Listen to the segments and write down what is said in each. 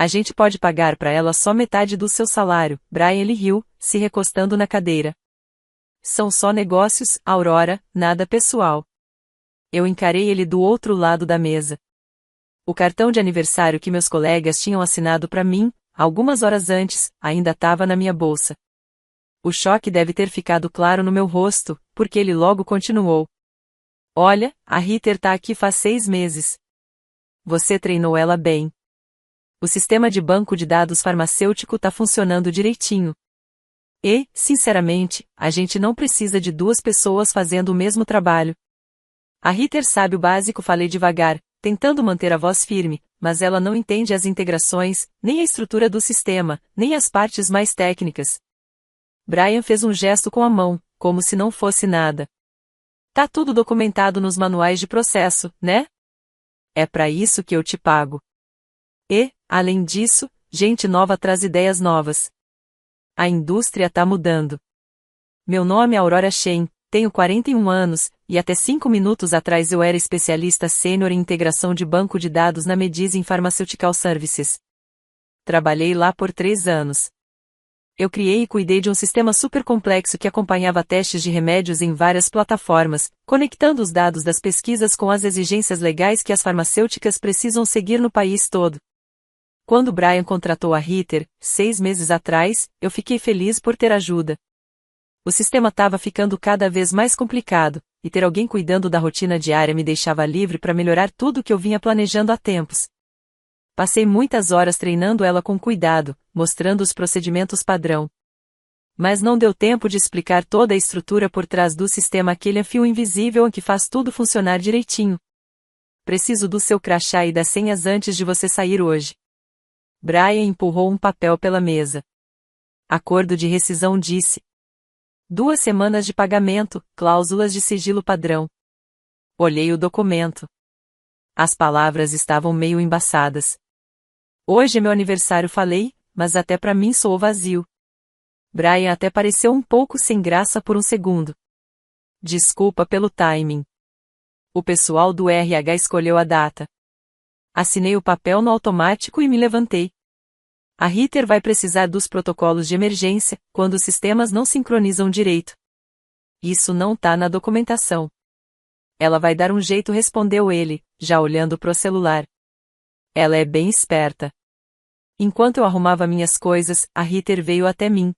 A gente pode pagar para ela só metade do seu salário. Brian ele riu, se recostando na cadeira. São só negócios, Aurora, nada pessoal. Eu encarei ele do outro lado da mesa. O cartão de aniversário que meus colegas tinham assinado para mim, algumas horas antes, ainda estava na minha bolsa. O choque deve ter ficado claro no meu rosto, porque ele logo continuou. Olha, a Ritter tá aqui faz 6 meses. Você treinou ela bem. O sistema de banco de dados farmacêutico tá funcionando direitinho. E, sinceramente, a gente não precisa de 2 pessoas fazendo o mesmo trabalho. A Ritter sabe o básico, falei devagar, tentando manter a voz firme, mas ela não entende as integrações, nem a estrutura do sistema, nem as partes mais técnicas. Brian fez um gesto com a mão, como se não fosse nada. Tá tudo documentado nos manuais de processo, né? É para isso que eu te pago. E, além disso, gente nova traz ideias novas. A indústria tá mudando. Meu nome é Aurora Shen, tenho 41 anos, e até 5 minutos atrás eu era especialista sênior em integração de banco de dados na Medizin Pharmaceutical Services. Trabalhei lá por 3 anos. Eu criei e cuidei de um sistema super complexo que acompanhava testes de remédios em várias plataformas, conectando os dados das pesquisas com as exigências legais que as farmacêuticas precisam seguir no país todo. Quando Brian contratou a Ritter, 6 meses atrás, eu fiquei feliz por ter ajuda. O sistema estava ficando cada vez mais complicado, e ter alguém cuidando da rotina diária me deixava livre para melhorar tudo o que eu vinha planejando há tempos. Passei muitas horas treinando ela com cuidado, mostrando os procedimentos padrão. Mas não deu tempo de explicar toda a estrutura por trás do sistema, aquele fio invisível que faz tudo funcionar direitinho. Preciso do seu crachá e das senhas antes de você sair hoje. Brian empurrou um papel pela mesa. Acordo de rescisão, disse. 2 semanas de pagamento, cláusulas de sigilo padrão. Olhei o documento. As palavras estavam meio embaçadas. Hoje é meu aniversário, falei, mas até para mim soou vazio. Brian até pareceu um pouco sem graça por um segundo. Desculpa pelo timing. O pessoal do RH escolheu a data. Assinei o papel no automático e me levantei. A Ritter vai precisar dos protocolos de emergência, quando os sistemas não sincronizam direito. Isso não tá na documentação. Ela vai dar um jeito, respondeu ele, já olhando pro celular. Ela é bem esperta. Enquanto eu arrumava minhas coisas, a Ritter veio até mim.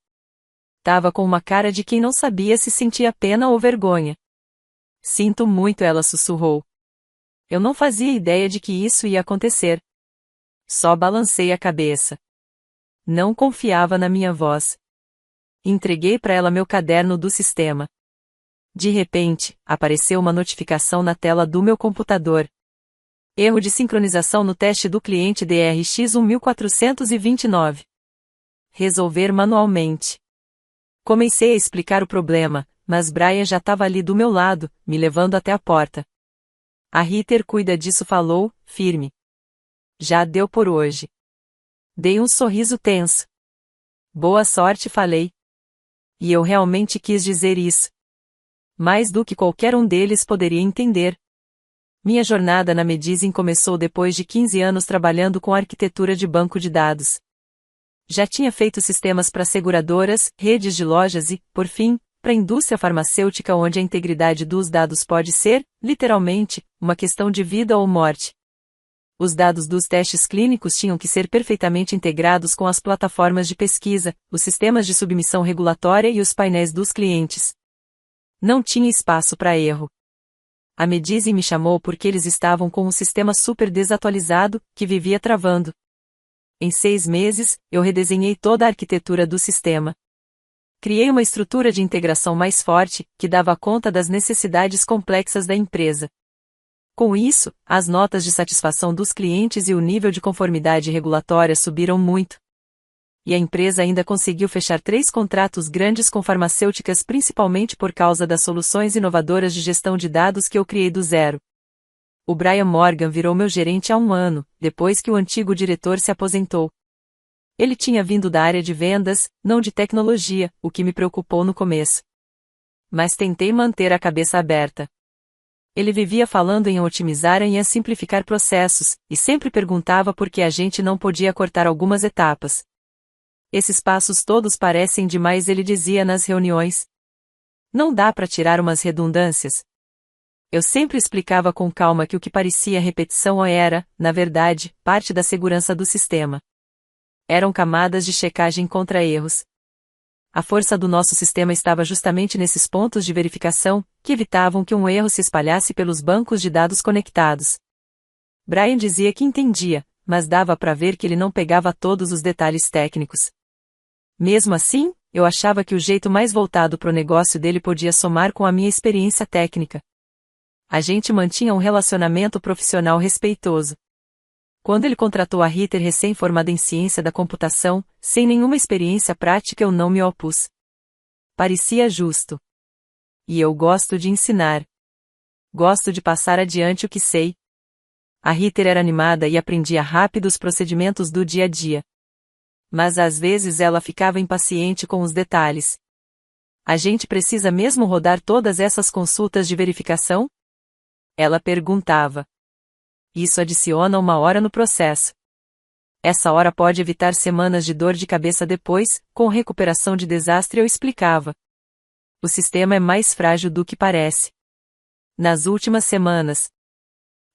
Tava com uma cara de quem não sabia se sentia pena ou vergonha. Sinto muito, ela sussurrou. Eu não fazia ideia de que isso ia acontecer. Só balancei a cabeça. Não confiava na minha voz. Entreguei para ela meu caderno do sistema. De repente, apareceu uma notificação na tela do meu computador. Erro de sincronização no teste do cliente DRX 1429. Resolver manualmente. Comecei a explicar o problema, mas Brian já estava ali do meu lado, me levando até a porta. A Ritter cuida disso, falou, firme. Já deu por hoje. Dei um sorriso tenso. Boa sorte, falei. E eu realmente quis dizer isso. Mais do que qualquer um deles poderia entender. Minha jornada na Medizin começou depois de 15 anos trabalhando com arquitetura de banco de dados. Já tinha feito sistemas para seguradoras, redes de lojas e, por fim, para a indústria farmacêutica, onde a integridade dos dados pode ser, literalmente, uma questão de vida ou morte. Os dados dos testes clínicos tinham que ser perfeitamente integrados com as plataformas de pesquisa, os sistemas de submissão regulatória e os painéis dos clientes. Não tinha espaço para erro. A Medizin me chamou porque eles estavam com um sistema super desatualizado, que vivia travando. Em 6 meses, eu redesenhei toda a arquitetura do sistema. Criei uma estrutura de integração mais forte, que dava conta das necessidades complexas da empresa. Com isso, as notas de satisfação dos clientes e o nível de conformidade regulatória subiram muito. E a empresa ainda conseguiu fechar 3 contratos grandes com farmacêuticas, principalmente por causa das soluções inovadoras de gestão de dados que eu criei do zero. O Brian Morgan virou meu gerente há 1 ano, depois que o antigo diretor se aposentou. Ele tinha vindo da área de vendas, não de tecnologia, o que me preocupou no começo. Mas tentei manter a cabeça aberta. Ele vivia falando em otimizar e em simplificar processos, e sempre perguntava por que a gente não podia cortar algumas etapas. Esses passos todos parecem demais, ele dizia nas reuniões. Não dá para tirar umas redundâncias? Eu sempre explicava com calma que o que parecia repetição era, na verdade, parte da segurança do sistema. Eram camadas de checagem contra erros. A força do nosso sistema estava justamente nesses pontos de verificação, que evitavam que um erro se espalhasse pelos bancos de dados conectados. Brian dizia que entendia, mas dava para ver que ele não pegava todos os detalhes técnicos. Mesmo assim, eu achava que o jeito mais voltado para o negócio dele podia somar com a minha experiência técnica. A gente mantinha um relacionamento profissional respeitoso. Quando ele contratou a Ritter recém-formada em ciência da computação, sem nenhuma experiência prática, eu não me opus. Parecia justo. E eu gosto de ensinar. Gosto de passar adiante o que sei. A Ritter era animada e aprendia rápido os procedimentos do dia a dia. Mas às vezes ela ficava impaciente com os detalhes. A gente precisa mesmo rodar todas essas consultas de verificação? Ela perguntava. Isso adiciona 1 hora no processo. Essa hora pode evitar semanas de dor de cabeça depois, com recuperação de desastre, eu explicava. O sistema é mais frágil do que parece. Nas últimas semanas,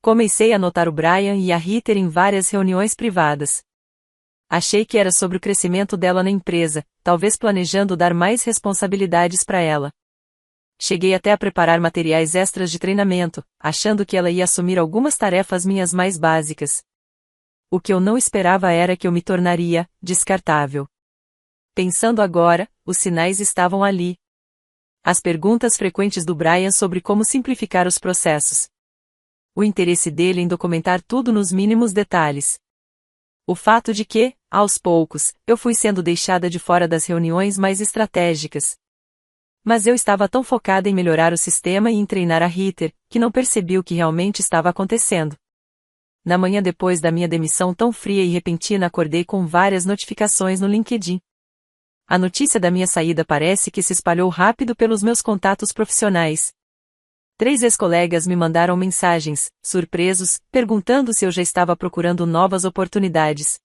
comecei a notar o Brian e a Ritter em várias reuniões privadas. Achei que era sobre o crescimento dela na empresa, talvez planejando dar mais responsabilidades para ela. Cheguei até a preparar materiais extras de treinamento, achando que ela ia assumir algumas tarefas minhas mais básicas. O que eu não esperava era que eu me tornaria descartável. Pensando agora, os sinais estavam ali. As perguntas frequentes do Brian sobre como simplificar os processos. O interesse dele em documentar tudo nos mínimos detalhes. O fato de que, aos poucos, eu fui sendo deixada de fora das reuniões mais estratégicas. Mas eu estava tão focada em melhorar o sistema e em treinar a Ritter, que não percebi o que realmente estava acontecendo. Na manhã depois da minha demissão tão fria e repentina, acordei com várias notificações no LinkedIn. A notícia da minha saída parece que se espalhou rápido pelos meus contatos profissionais. 3 ex-colegas me mandaram mensagens, surpresos, perguntando se eu já estava procurando novas oportunidades.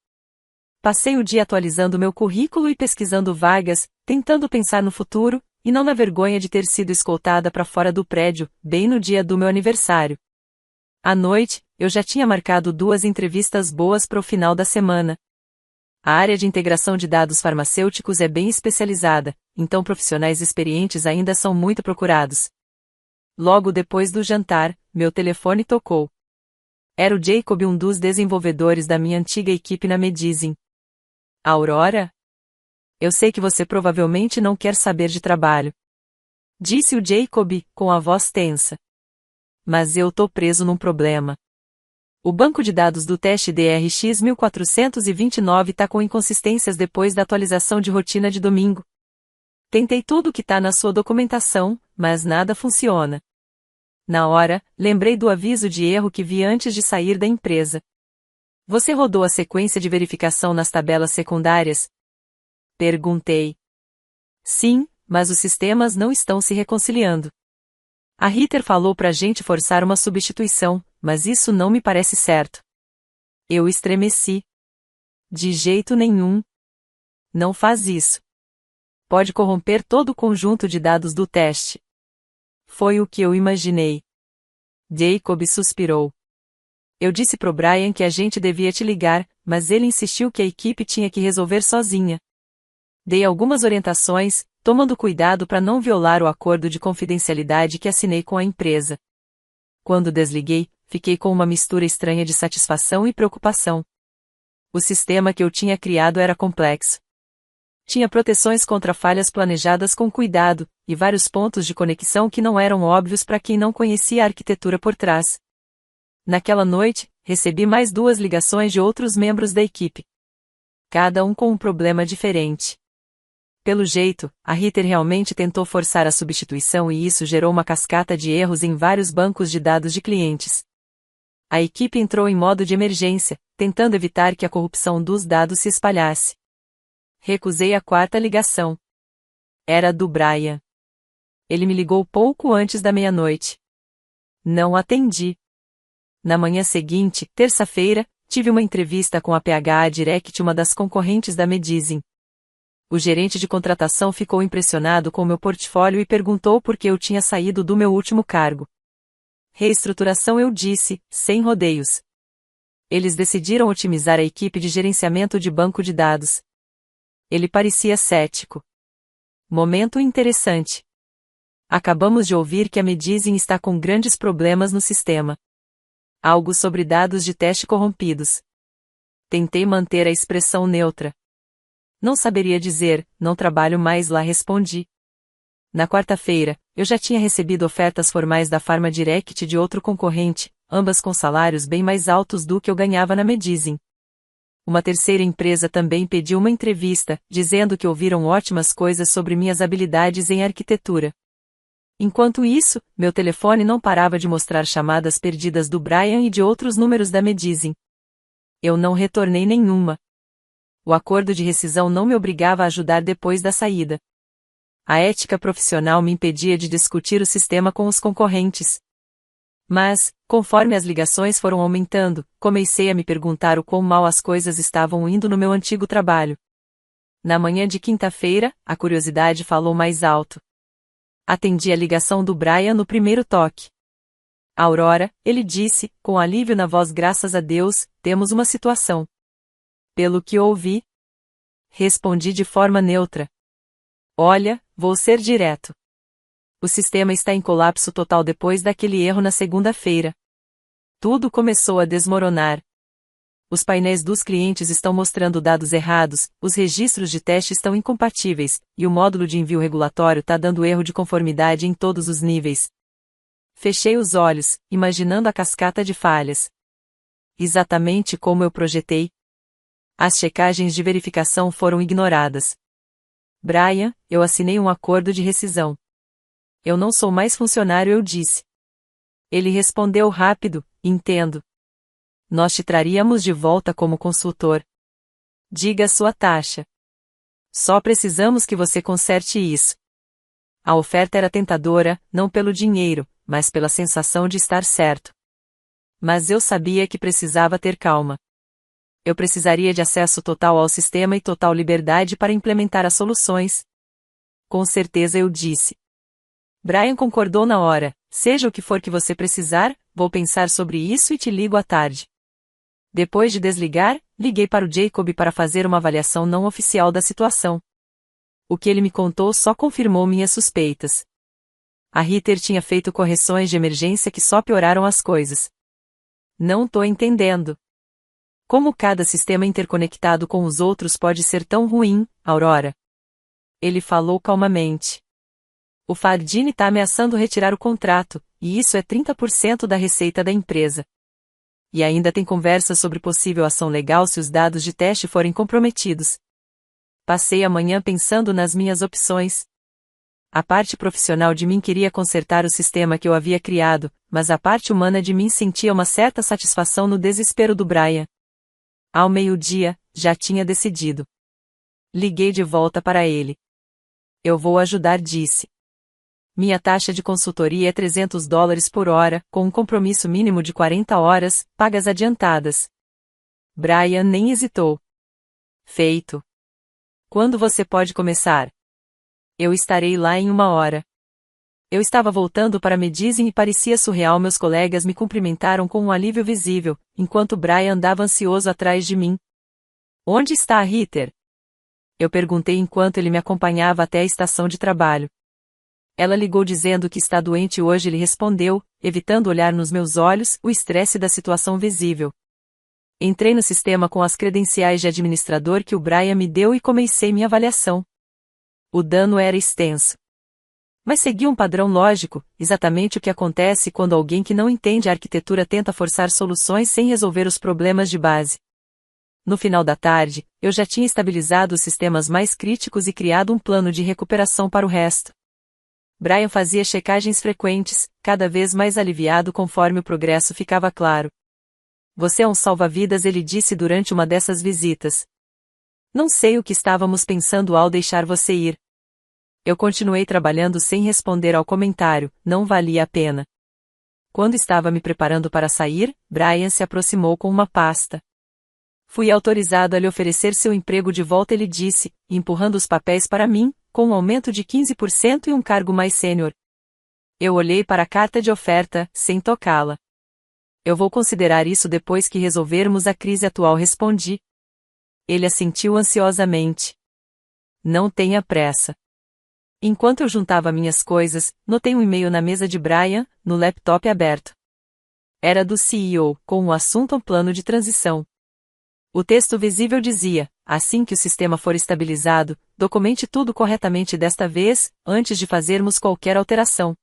Passei o dia atualizando meu currículo e pesquisando vagas, tentando pensar no futuro, e não na vergonha de ter sido escoltada para fora do prédio, bem no dia do meu aniversário. À noite, eu já tinha marcado 2 entrevistas boas para o final da semana. A área de integração de dados farmacêuticos é bem especializada, então profissionais experientes ainda são muito procurados. Logo depois do jantar, meu telefone tocou. Era o Jacob, um dos desenvolvedores da minha antiga equipe na Medizin. Aurora? Eu sei que você provavelmente não quer saber de trabalho. Disse o Jacob, com a voz tensa. Mas eu tô preso num problema. O banco de dados do teste DRX 1429 tá com inconsistências depois da atualização de rotina de domingo. Tentei tudo que tá na sua documentação, mas nada funciona. Na hora, lembrei do aviso de erro que vi antes de sair da empresa. Você rodou a sequência de verificação nas tabelas secundárias? Perguntei. Sim, mas os sistemas não estão se reconciliando. A Ritter falou pra gente forçar uma substituição, mas isso não me parece certo. Eu estremeci. De jeito nenhum. Não faz isso. Pode corromper todo o conjunto de dados do teste. Foi o que eu imaginei. Jacob suspirou. Eu disse pro Brian que a gente devia te ligar, mas ele insistiu que a equipe tinha que resolver sozinha. Dei algumas orientações, tomando cuidado para não violar o acordo de confidencialidade que assinei com a empresa. Quando desliguei, fiquei com uma mistura estranha de satisfação e preocupação. O sistema que eu tinha criado era complexo. Tinha proteções contra falhas planejadas com cuidado, e vários pontos de conexão que não eram óbvios para quem não conhecia a arquitetura por trás. Naquela noite, recebi mais 2 ligações de outros membros da equipe. Cada um com um problema diferente. Pelo jeito, a Ritter realmente tentou forçar a substituição e isso gerou uma cascata de erros em vários bancos de dados de clientes. A equipe entrou em modo de emergência, tentando evitar que a corrupção dos dados se espalhasse. Recusei a 4ª ligação. Era do Brian. Ele me ligou pouco antes da meia-noite. Não atendi. Na manhã seguinte, terça-feira, tive uma entrevista com a PHA Direct, uma das concorrentes da Medizin. O gerente de contratação ficou impressionado com meu portfólio e perguntou por que eu tinha saído do meu último cargo. Reestruturação, eu disse, sem rodeios. Eles decidiram otimizar a equipe de gerenciamento de banco de dados. Ele parecia cético. Momento interessante. Acabamos de ouvir que a Medizin está com grandes problemas no sistema. Algo sobre dados de teste corrompidos. Tentei manter a expressão neutra. Não saberia dizer, não trabalho mais lá, respondi. Na quarta-feira, eu já tinha recebido ofertas formais da Pharma Direct de outro concorrente, ambas com salários bem mais altos do que eu ganhava na Medizin. Uma terceira empresa também pediu uma entrevista, dizendo que ouviram ótimas coisas sobre minhas habilidades em arquitetura. Enquanto isso, meu telefone não parava de mostrar chamadas perdidas do Brian e de outros números da Medizin. Eu não retornei nenhuma. O acordo de rescisão não me obrigava a ajudar depois da saída. A ética profissional me impedia de discutir o sistema com os concorrentes. Mas, conforme as ligações foram aumentando, comecei a me perguntar o quão mal as coisas estavam indo no meu antigo trabalho. Na manhã de quinta-feira, a curiosidade falou mais alto. Atendi a ligação do Brian no primeiro toque. Aurora, ele disse, com alívio na voz, graças a Deus, temos uma situação. Pelo que ouvi, respondi de forma neutra. Olha, vou ser direto. O sistema está em colapso total depois daquele erro na segunda-feira. Tudo começou a desmoronar. Os painéis dos clientes estão mostrando dados errados, os registros de teste estão incompatíveis, e o módulo de envio regulatório está dando erro de conformidade em todos os níveis. Fechei os olhos, imaginando a cascata de falhas. Exatamente como eu projetei. As checagens de verificação foram ignoradas. Brian, eu assinei um acordo de rescisão. Eu não sou mais funcionário, eu disse. Ele respondeu rápido, entendo. Nós te traríamos de volta como consultor. Diga a sua taxa. Só precisamos que você conserte isso. A oferta era tentadora, não pelo dinheiro, mas pela sensação de estar certo. Mas eu sabia que precisava ter calma. Eu precisaria de acesso total ao sistema e total liberdade para implementar as soluções. Com certeza, eu disse. Brian concordou na hora. Seja o que for que você precisar, vou pensar sobre isso e te ligo à tarde. Depois de desligar, liguei para o Jacob para fazer uma avaliação não oficial da situação. O que ele me contou só confirmou minhas suspeitas. A Ritter tinha feito correções de emergência que só pioraram as coisas. Não tô entendendo. Como cada sistema interconectado com os outros pode ser tão ruim, Aurora? Ele falou calmamente. O Fardini está ameaçando retirar o contrato, e isso é 30% da receita da empresa. E ainda tem conversa sobre possível ação legal se os dados de teste forem comprometidos. Passei a manhã pensando nas minhas opções. A parte profissional de mim queria consertar o sistema que eu havia criado, mas a parte humana de mim sentia uma certa satisfação no desespero do Brian. Ao meio-dia, já tinha decidido. Liguei de volta para ele. Eu vou ajudar, disse. Minha taxa de consultoria é $300 por hora, com um compromisso mínimo de 40 horas, pagas adiantadas. Brian nem hesitou. Feito. Quando você pode começar? Eu estarei lá em 1 hora. Eu estava voltando para Medizin e parecia surreal. Meus colegas me cumprimentaram com um alívio visível, enquanto Brian andava ansioso atrás de mim. Onde está a Ritter? Eu perguntei enquanto ele me acompanhava até a estação de trabalho. Ela ligou dizendo que está doente hoje, ele respondeu, evitando olhar nos meus olhos, o estresse da situação visível. Entrei no sistema com as credenciais de administrador que o Brian me deu e comecei minha avaliação. O dano era extenso. Mas segui um padrão lógico, exatamente o que acontece quando alguém que não entende a arquitetura tenta forçar soluções sem resolver os problemas de base. No final da tarde, eu já tinha estabilizado os sistemas mais críticos e criado um plano de recuperação para o resto. Brian fazia checagens frequentes, cada vez mais aliviado conforme o progresso ficava claro. Você é um salva-vidas, ele disse durante uma dessas visitas. Não sei o que estávamos pensando ao deixar você ir. Eu continuei trabalhando sem responder ao comentário, não valia a pena. Quando estava me preparando para sair, Brian se aproximou com uma pasta. Fui autorizado a lhe oferecer seu emprego de volta, ele disse, empurrando os papéis para mim, com um aumento de 15% e um cargo mais sênior. Eu olhei para a carta de oferta, sem tocá-la. Eu vou considerar isso depois que resolvermos a crise atual, respondi. Ele assentiu ansiosamente. Não tenha pressa. Enquanto eu juntava minhas coisas, notei um e-mail na mesa de Brian, no laptop aberto. Era do CEO, com o assunto plano de transição. O texto visível dizia: assim que o sistema for estabilizado, documente tudo corretamente desta vez, antes de fazermos qualquer alteração.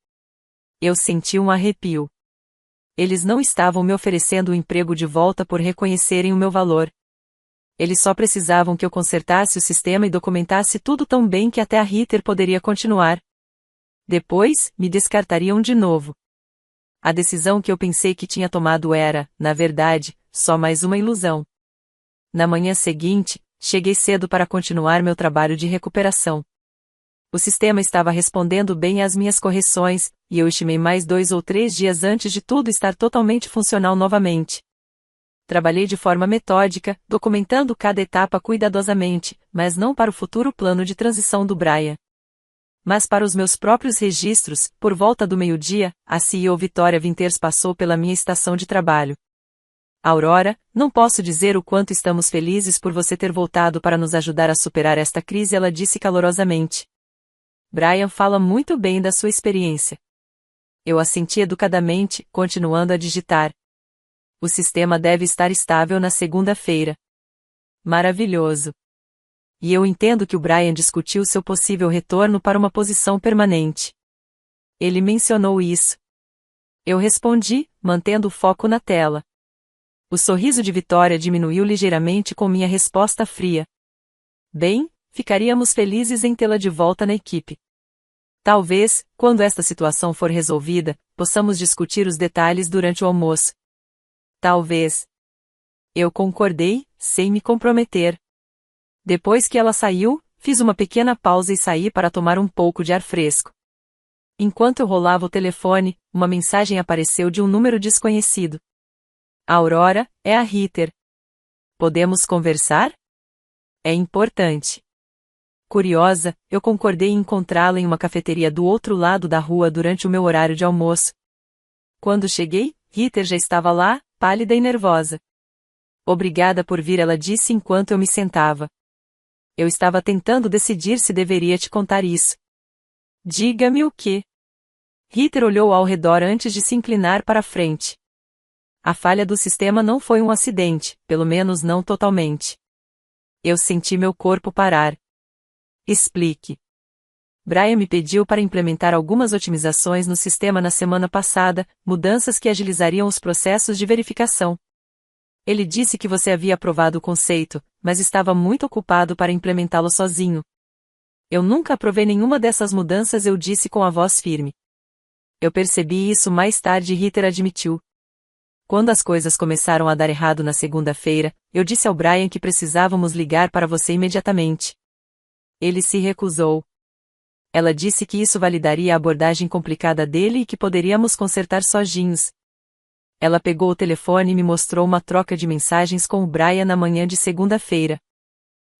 Eu senti um arrepio. Eles não estavam me oferecendo o emprego de volta por reconhecerem o meu valor. Eles só precisavam que eu consertasse o sistema e documentasse tudo tão bem que até a Ritter poderia continuar. Depois, me descartariam de novo. A decisão que eu pensei que tinha tomado era, na verdade, só mais uma ilusão. Na manhã seguinte, cheguei cedo para continuar meu trabalho de recuperação. O sistema estava respondendo bem às minhas correções, e eu estimei mais 2 ou 3 dias antes de tudo estar totalmente funcional novamente. Trabalhei de forma metódica, documentando cada etapa cuidadosamente, mas não para o futuro plano de transição do Brian. Mas para os meus próprios registros, por volta do meio-dia, a CEO Vitória Winters passou pela minha estação de trabalho. Aurora, não posso dizer o quanto estamos felizes por você ter voltado para nos ajudar a superar esta crise, ela disse calorosamente. Brian fala muito bem da sua experiência. Eu assenti educadamente, continuando a digitar. O sistema deve estar estável na segunda-feira. Maravilhoso. E eu entendo que o Brian discutiu seu possível retorno para uma posição permanente. Ele mencionou isso. Eu respondi, mantendo o foco na tela. O sorriso de Vitória diminuiu ligeiramente com minha resposta fria. Bem, ficaríamos felizes em tê-la de volta na equipe. Talvez, quando esta situação for resolvida, possamos discutir os detalhes durante o almoço. Talvez. Eu concordei, sem me comprometer. Depois que ela saiu, fiz uma pequena pausa e saí para tomar um pouco de ar fresco. Enquanto eu rolava o telefone, uma mensagem apareceu de um número desconhecido. Aurora, é a Ritter. Podemos conversar? É importante. Curiosa, eu concordei em encontrá-la em uma cafeteria do outro lado da rua durante o meu horário de almoço. Quando cheguei, Ritter já estava lá, pálida e nervosa. Obrigada por vir, ela disse enquanto eu me sentava. Eu estava tentando decidir se deveria te contar isso. Diga-me o que. Ritter olhou ao redor antes de se inclinar para a frente. A falha do sistema não foi um acidente, pelo menos não totalmente. Eu senti meu corpo parar. Explique. Brian me pediu para implementar algumas otimizações no sistema na semana passada, mudanças que agilizariam os processos de verificação. Ele disse que você havia aprovado o conceito, mas estava muito ocupado para implementá-lo sozinho. Eu nunca aprovei nenhuma dessas mudanças, eu disse com a voz firme. Eu percebi isso mais tarde, Ritter admitiu. Quando as coisas começaram a dar errado na segunda-feira, eu disse ao Brian que precisávamos ligar para você imediatamente. Ele se recusou. Ela disse que isso validaria a abordagem complicada dele e que poderíamos consertar sozinhos. Ela pegou o telefone e me mostrou uma troca de mensagens com o Brian na manhã de segunda-feira.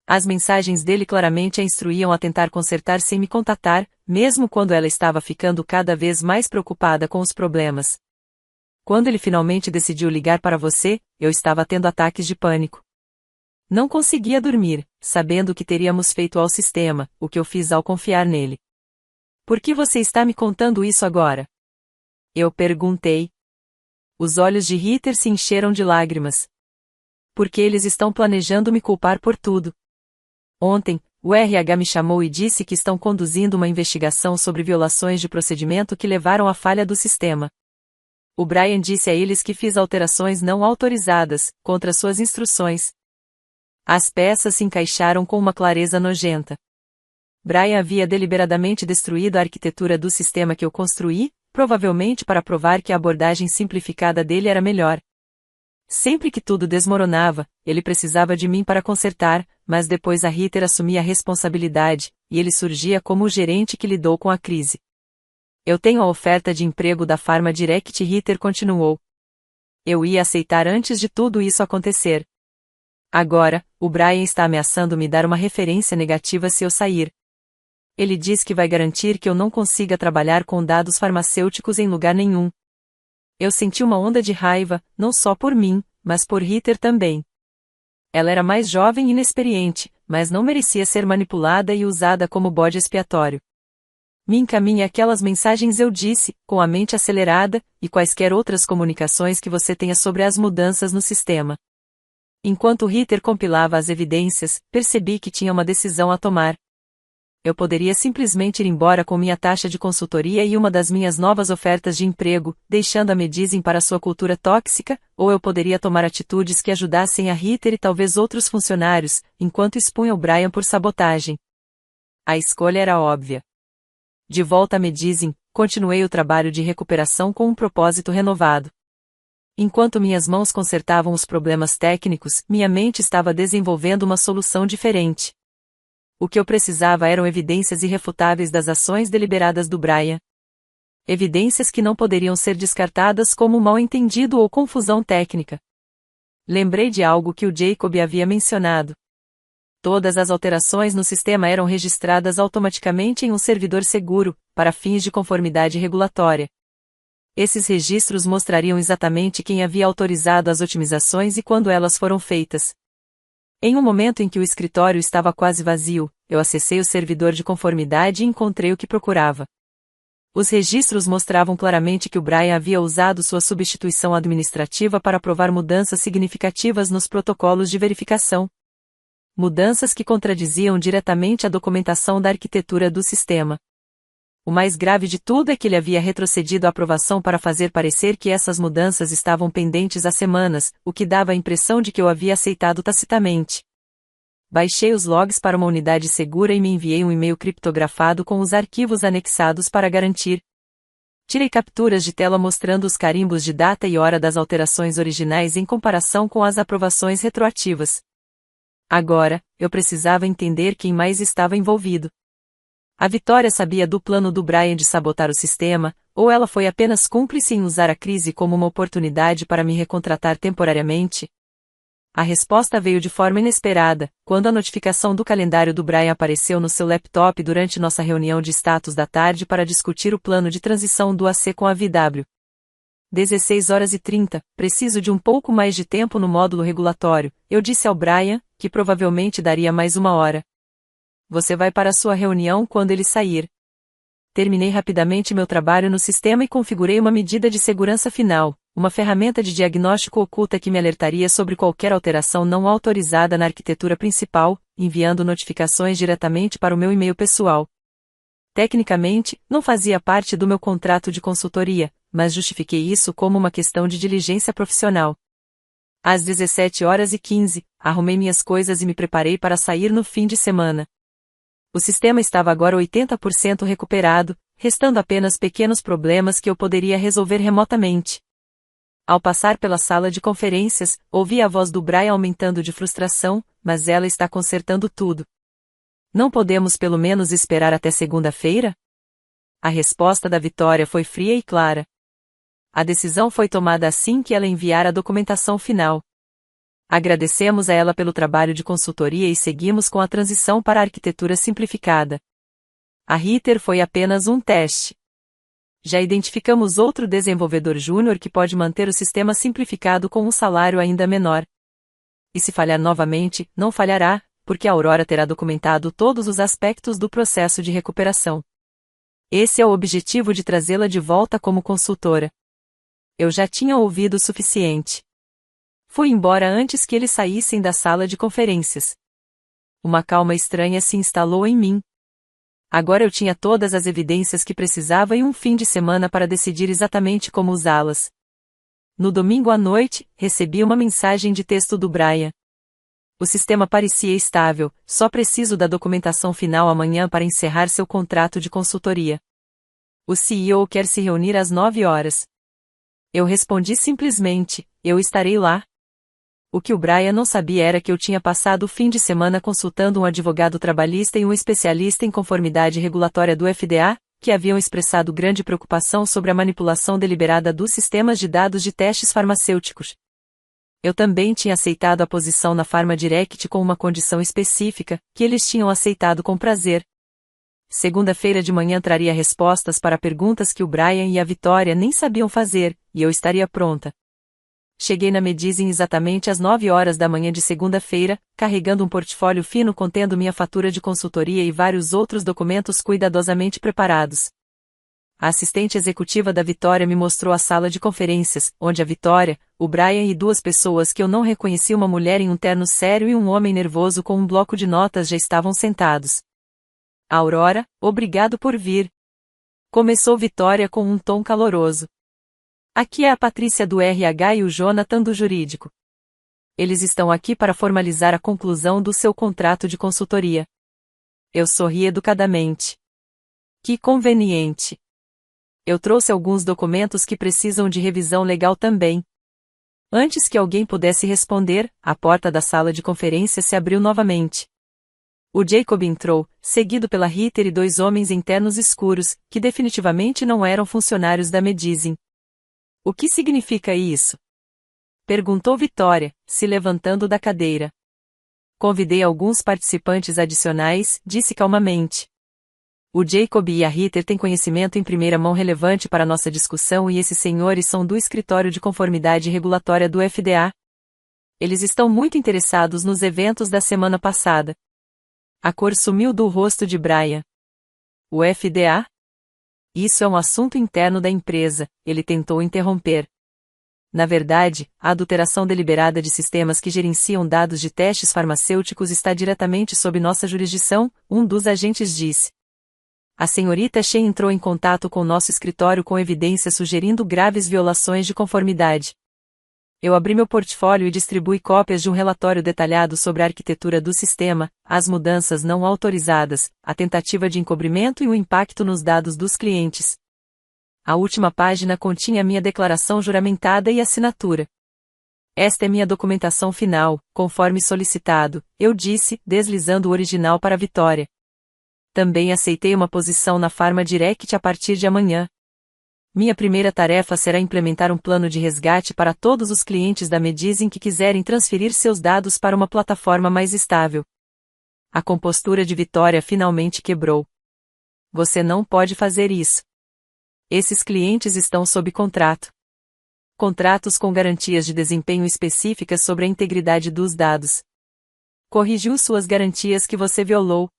As mensagens dele claramente a instruíam a tentar consertar sem me contatar, mesmo quando ela estava ficando cada vez mais preocupada com os problemas. Quando ele finalmente decidiu ligar para você, eu estava tendo ataques de pânico. Não conseguia dormir, sabendo o que teríamos feito ao sistema, o que eu fiz ao confiar nele. Por que você está me contando isso agora? Eu perguntei. Os olhos de Ritter se encheram de lágrimas. Porque eles estão planejando me culpar por tudo. Ontem, o RH me chamou e disse que estão conduzindo uma investigação sobre violações de procedimento que levaram à falha do sistema. O Brian disse a eles que fiz alterações não autorizadas, contra suas instruções. As peças se encaixaram com uma clareza nojenta. Brian havia deliberadamente destruído a arquitetura do sistema que eu construí, provavelmente para provar que a abordagem simplificada dele era melhor. Sempre que tudo desmoronava, ele precisava de mim para consertar, mas depois a Ritter assumia a responsabilidade, e ele surgia como o gerente que lidou com a crise. Eu tenho a oferta de emprego da Pharma Direct, Ritter continuou. Eu ia aceitar antes de tudo isso acontecer. Agora, o Brian está ameaçando me dar uma referência negativa se eu sair. Ele diz que vai garantir que eu não consiga trabalhar com dados farmacêuticos em lugar nenhum. Eu senti uma onda de raiva, não só por mim, mas por Ritter também. Ela era mais jovem e inexperiente, mas não merecia ser manipulada e usada como bode expiatório. Me encaminhe aquelas mensagens, eu disse, com a mente acelerada, e quaisquer outras comunicações que você tenha sobre as mudanças no sistema. Enquanto Ritter compilava as evidências, percebi que tinha uma decisão a tomar. Eu poderia simplesmente ir embora com minha taxa de consultoria e uma das minhas novas ofertas de emprego, deixando a Medizin para sua cultura tóxica, ou eu poderia tomar atitudes que ajudassem a Ritter e talvez outros funcionários, enquanto expunha o Brian por sabotagem. A escolha era óbvia. De volta a Medizin, continuei o trabalho de recuperação com um propósito renovado. Enquanto minhas mãos consertavam os problemas técnicos, minha mente estava desenvolvendo uma solução diferente. O que eu precisava eram evidências irrefutáveis das ações deliberadas do Brian. Evidências que não poderiam ser descartadas como mal-entendido ou confusão técnica. Lembrei de algo que o Jacob havia mencionado. Todas as alterações no sistema eram registradas automaticamente em um servidor seguro, para fins de conformidade regulatória. Esses registros mostrariam exatamente quem havia autorizado as otimizações e quando elas foram feitas. Em um momento em que o escritório estava quase vazio, eu acessei o servidor de conformidade e encontrei o que procurava. Os registros mostravam claramente que o Brian havia usado sua substituição administrativa para aprovar mudanças significativas nos protocolos de verificação. Mudanças que contradiziam diretamente a documentação da arquitetura do sistema. O mais grave de tudo é que ele havia retrocedido a aprovação para fazer parecer que essas mudanças estavam pendentes há semanas, o que dava a impressão de que eu havia aceitado tacitamente. Baixei os logs para uma unidade segura e me enviei um e-mail criptografado com os arquivos anexados para garantir. Tirei capturas de tela mostrando os carimbos de data e hora das alterações originais em comparação com as aprovações retroativas. Agora, eu precisava entender quem mais estava envolvido. A Vitória sabia do plano do Brian de sabotar o sistema, ou ela foi apenas cúmplice em usar a crise como uma oportunidade para me recontratar temporariamente? A resposta veio de forma inesperada, quando a notificação do calendário do Brian apareceu no seu laptop durante nossa reunião de status da tarde para discutir o plano de transição do AC com a VW. 16h30, preciso de um pouco mais de tempo no módulo regulatório, eu disse ao Brian, que provavelmente daria mais uma hora. Você vai para a sua reunião quando ele sair. Terminei rapidamente meu trabalho no sistema e configurei uma medida de segurança final, uma ferramenta de diagnóstico oculta que me alertaria sobre qualquer alteração não autorizada na arquitetura principal, enviando notificações diretamente para o meu e-mail pessoal. Tecnicamente, não fazia parte do meu contrato de consultoria, mas justifiquei isso como uma questão de diligência profissional. Às 17h15, arrumei minhas coisas e me preparei para sair no fim de semana. O sistema estava agora 80% recuperado, restando apenas pequenos problemas que eu poderia resolver remotamente. Ao passar pela sala de conferências, ouvi a voz do Brian aumentando de frustração, mas ela está consertando tudo. Não podemos pelo menos esperar até segunda-feira? A resposta da Vitória foi fria e clara. A decisão foi tomada assim que ela enviara a documentação final. Agradecemos a ela pelo trabalho de consultoria e seguimos com a transição para a arquitetura simplificada. A Ritter foi apenas um teste. Já identificamos outro desenvolvedor júnior que pode manter o sistema simplificado com um salário ainda menor. E se falhar novamente, não falhará, porque a Aurora terá documentado todos os aspectos do processo de recuperação. Esse é o objetivo de trazê-la de volta como consultora. Eu já tinha ouvido o suficiente. Fui embora antes que eles saíssem da sala de conferências. Uma calma estranha se instalou em mim. Agora eu tinha todas as evidências que precisava e um fim de semana para decidir exatamente como usá-las. No domingo à noite, recebi uma mensagem de texto do Brian. O sistema parecia estável, só preciso da documentação final amanhã para encerrar seu contrato de consultoria. O CEO quer se reunir às 9h. Eu respondi simplesmente, eu estarei lá. O que o Brian não sabia era que eu tinha passado o fim de semana consultando um advogado trabalhista e um especialista em conformidade regulatória do FDA, que haviam expressado grande preocupação sobre a manipulação deliberada dos sistemas de dados de testes farmacêuticos. Eu também tinha aceitado a posição na PharmaDirect com uma condição específica, que eles tinham aceitado com prazer. Segunda-feira de manhã traria respostas para perguntas que o Brian e a Vitória nem sabiam fazer, e eu estaria pronta. Cheguei na Medizin exatamente às 9 horas da manhã de segunda-feira, carregando um portfólio fino contendo minha fatura de consultoria e vários outros documentos cuidadosamente preparados. A assistente executiva da Vitória me mostrou a sala de conferências, onde a Vitória, o Brian e duas pessoas que eu não reconheci, uma mulher em um terno sério e um homem nervoso com um bloco de notas, já estavam sentados. Aurora, obrigado por vir. Começou Vitória com um tom caloroso. Aqui é a Patrícia do RH e o Jonathan do jurídico. Eles estão aqui para formalizar a conclusão do seu contrato de consultoria. Eu sorri educadamente. Que conveniente. Eu trouxe alguns documentos que precisam de revisão legal também. Antes que alguém pudesse responder, a porta da sala de conferência se abriu novamente. O Jacob entrou, seguido pela Ritter e dois homens em ternos escuros, que definitivamente não eram funcionários da Medizin. O que significa isso? Perguntou Vitória, se levantando da cadeira. Convidei alguns participantes adicionais, disse calmamente. O Jacob e a Ritter têm conhecimento em primeira mão relevante para nossa discussão e esses senhores são do Escritório de Conformidade Regulatória do FDA. Eles estão muito interessados nos eventos da semana passada. A cor sumiu do rosto de Brian. O FDA? Isso é um assunto interno da empresa, ele tentou interromper. Na verdade, a adulteração deliberada de sistemas que gerenciam dados de testes farmacêuticos está diretamente sob nossa jurisdição, um dos agentes disse. A senhorita Shen entrou em contato com nosso escritório com evidências sugerindo graves violações de conformidade. Eu abri meu portfólio e distribuí cópias de um relatório detalhado sobre a arquitetura do sistema, as mudanças não autorizadas, a tentativa de encobrimento e o impacto nos dados dos clientes. A última página continha minha declaração juramentada e assinatura. Esta é minha documentação final, conforme solicitado, eu disse, deslizando o original para a Vitória. Também aceitei uma posição na PharmaDirect a partir de amanhã. Minha primeira tarefa será implementar um plano de resgate para todos os clientes da Medizin que quiserem transferir seus dados para uma plataforma mais estável. A compostura de Vitória finalmente quebrou. Você não pode fazer isso. Esses clientes estão sob contrato. Contratos com garantias de desempenho específicas sobre a integridade dos dados. Corrigiu suas garantias que você violou.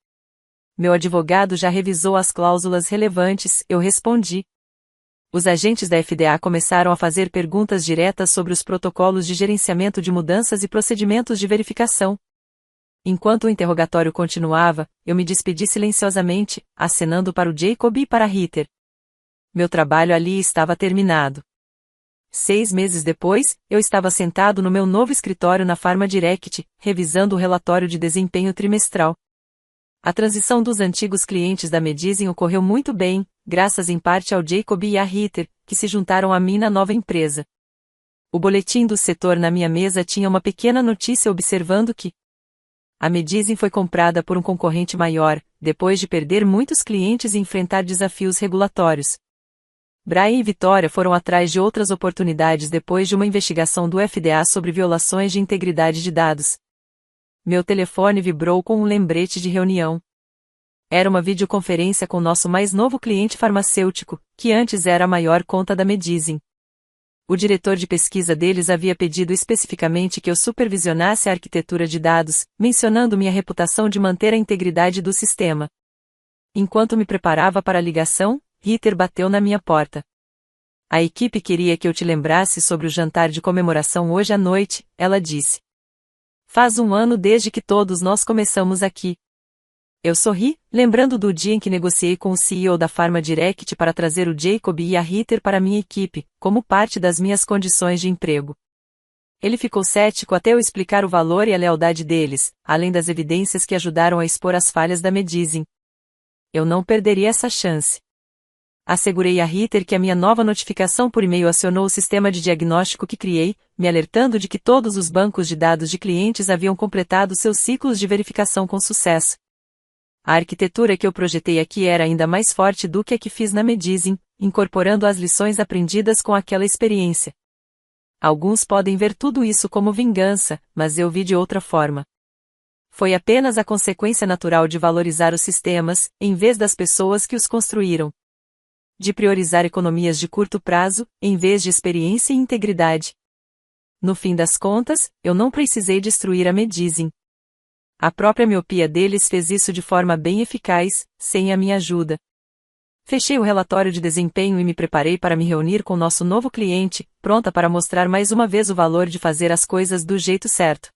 Meu advogado já revisou as cláusulas relevantes, eu respondi. Os agentes da FDA começaram a fazer perguntas diretas sobre os protocolos de gerenciamento de mudanças e procedimentos de verificação. Enquanto o interrogatório continuava, eu me despedi silenciosamente, acenando para o Jacob e para a Ritter. Meu trabalho ali estava terminado. 6 meses depois, eu estava sentado no meu novo escritório na PharmaDirect, revisando o relatório de desempenho trimestral. A transição dos antigos clientes da Medizin ocorreu muito bem, graças em parte ao Jacob e à Ritter, que se juntaram a mim na nova empresa. O boletim do setor na minha mesa tinha uma pequena notícia observando que a Medizin foi comprada por um concorrente maior, depois de perder muitos clientes e enfrentar desafios regulatórios. Brian e Vitória foram atrás de outras oportunidades depois de uma investigação do FDA sobre violações de integridade de dados. Meu telefone vibrou com um lembrete de reunião. Era uma videoconferência com nosso mais novo cliente farmacêutico, que antes era a maior conta da Medizin. O diretor de pesquisa deles havia pedido especificamente que eu supervisionasse a arquitetura de dados, mencionando minha reputação de manter a integridade do sistema. Enquanto me preparava para a ligação, Ritter bateu na minha porta. A equipe queria que eu te lembrasse sobre o jantar de comemoração hoje à noite, ela disse. Faz um ano desde que todos nós começamos aqui. Eu sorri, lembrando do dia em que negociei com o CEO da PharmaDirect para trazer o Jacob e a Ritter para minha equipe, como parte das minhas condições de emprego. Ele ficou cético até eu explicar o valor e a lealdade deles, além das evidências que ajudaram a expor as falhas da Medizin. Eu não perderia essa chance. Assegurei a Ritter que a minha nova notificação por e-mail acionou o sistema de diagnóstico que criei, me alertando de que todos os bancos de dados de clientes haviam completado seus ciclos de verificação com sucesso. A arquitetura que eu projetei aqui era ainda mais forte do que a que fiz na Medizin, incorporando as lições aprendidas com aquela experiência. Alguns podem ver tudo isso como vingança, mas eu vi de outra forma. Foi apenas a consequência natural de valorizar os sistemas, em vez das pessoas que os construíram. De priorizar economias de curto prazo, em vez de experiência e integridade. No fim das contas, eu não precisei destruir a Medizin. A própria miopia deles fez isso de forma bem eficaz, sem a minha ajuda. Fechei o relatório de desempenho e me preparei para me reunir com nosso novo cliente, pronta para mostrar mais uma vez o valor de fazer as coisas do jeito certo.